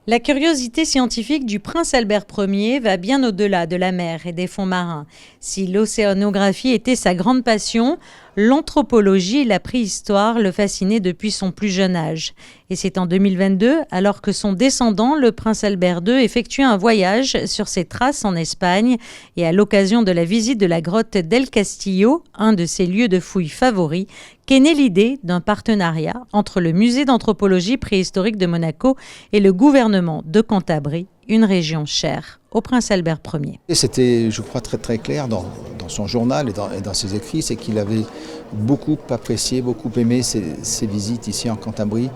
La curiosité scientifique du prince Albert Ier va bien au-delà de la mer et des fonds marins. Si l'océanographie était sa grande passion, l'anthropologie et la préhistoire le fascinaient depuis son plus jeune âge. Et c'est en 2022, alors que son descendant, le prince Albert II, effectuait un voyage sur ses traces en Espagne et à l'occasion de la visite de la grotte d'El Castillo, un de ses lieux de fouilles favoris, qu'est née l'idée d'un partenariat entre le musée d'anthropologie préhistorique de Monaco et le gouvernement de Cantabrie, une région chère au prince Albert Ier. Et c'était, je crois, très très clair dans son journal et dans ses écrits, c'est qu'il avait beaucoup apprécié, beaucoup aimé ses visites ici en Cantabrie,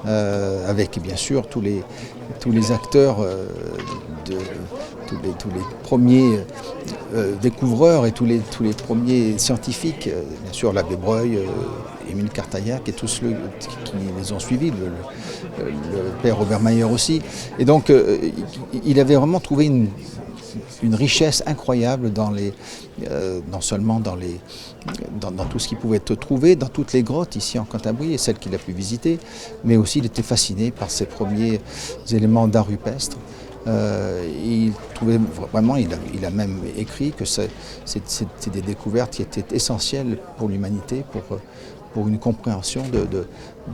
avec bien sûr tous les acteurs, tous les premiers découvreurs et tous les premiers scientifiques, bien sûr l'abbé Breuil, Émile Cartaillac et tous ceux qui les ont suivis, le père Robert Mayer aussi. Et donc il avait vraiment trouvé une richesse incroyable non seulement dans tout ce qu'il pouvait trouver, dans toutes les grottes ici en Cantabrie et celles qu'il a pu visiter, mais aussi il était fasciné par ces premiers éléments d'art rupestre. Il trouvait vraiment, il a même écrit que c'était des découvertes qui étaient essentielles pour l'humanité, pour une compréhension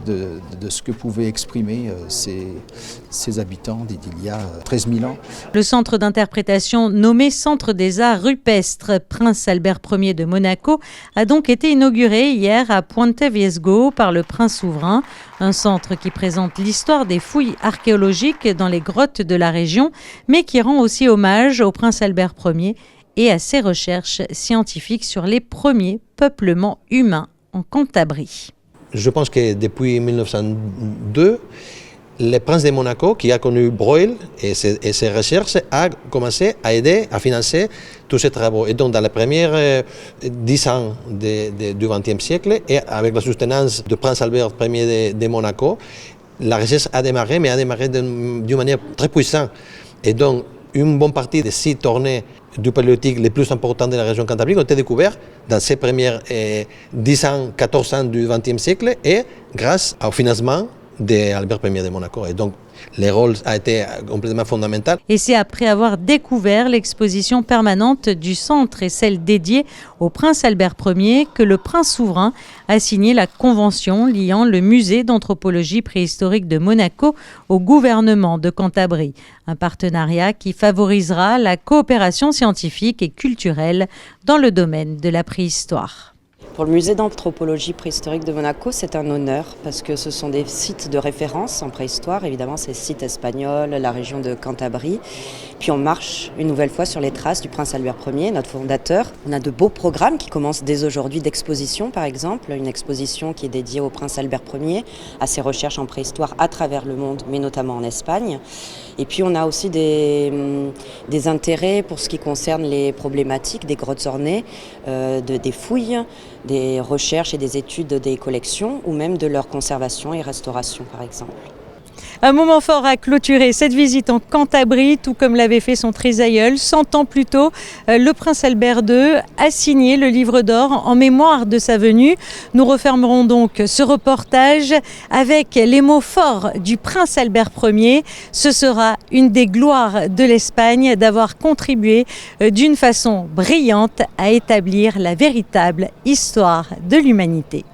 de ce que pouvaient exprimer ces habitants d'il y a 13 000 ans. Le centre d'interprétation nommé Centre des Arts Rupestres Prince Albert Ier de Monaco a donc été inauguré hier à Puente Viesgo par le prince souverain, un centre qui présente l'histoire des fouilles archéologiques dans les grottes de la région, mais qui rend aussi hommage au prince Albert Ier et à ses recherches scientifiques sur les premiers peuplements humains en Cantabrie. Je pense que depuis 1902, le prince de Monaco, qui a connu Breuil et ses recherches, a commencé à aider, à financer tous ces travaux. Et donc, dans les premières 10 ans du XXe siècle, et avec la soutenance du prince Albert Ier de Monaco, la recherche a démarré, mais a démarré d'une manière très puissante. Et donc, une bonne partie des sites ornés du paléolithique les plus importants de la région Cantabrie ont été découverts dans ces premières 10 ans, 14 ans du XXe siècle et grâce au financement d'Albert Ier de Monaco. Et donc, le rôle a été complètement fondamental. Et c'est après avoir découvert l'exposition permanente du centre et celle dédiée au prince Albert Ier que le prince souverain a signé la convention liant le musée d'anthropologie préhistorique de Monaco au gouvernement de Cantabrie. Un partenariat qui favorisera la coopération scientifique et culturelle dans le domaine de la préhistoire. Pour le musée d'anthropologie préhistorique de Monaco, c'est un honneur parce que ce sont des sites de référence en préhistoire. Évidemment, c'est le site espagnol, la région de Cantabrie. Puis on marche une nouvelle fois sur les traces du prince Albert Ier, notre fondateur. On a de beaux programmes qui commencent dès aujourd'hui d'exposition, par exemple. Une exposition qui est dédiée au prince Albert Ier, à ses recherches en préhistoire à travers le monde, mais notamment en Espagne. Et puis on a aussi des intérêts pour ce qui concerne les problématiques des grottes ornées, des fouilles, des recherches et des études des collections ou même de leur conservation et restauration par exemple. Un moment fort à clôturer cette visite en Cantabrie, tout comme l'avait fait son trisaïeul. 100 ans plus tôt, le prince Albert II a signé le livre d'or en mémoire de sa venue. Nous refermerons donc ce reportage avec les mots forts du prince Albert Ier. Ce sera une des gloires de l'Espagne d'avoir contribué d'une façon brillante à établir la véritable histoire de l'humanité.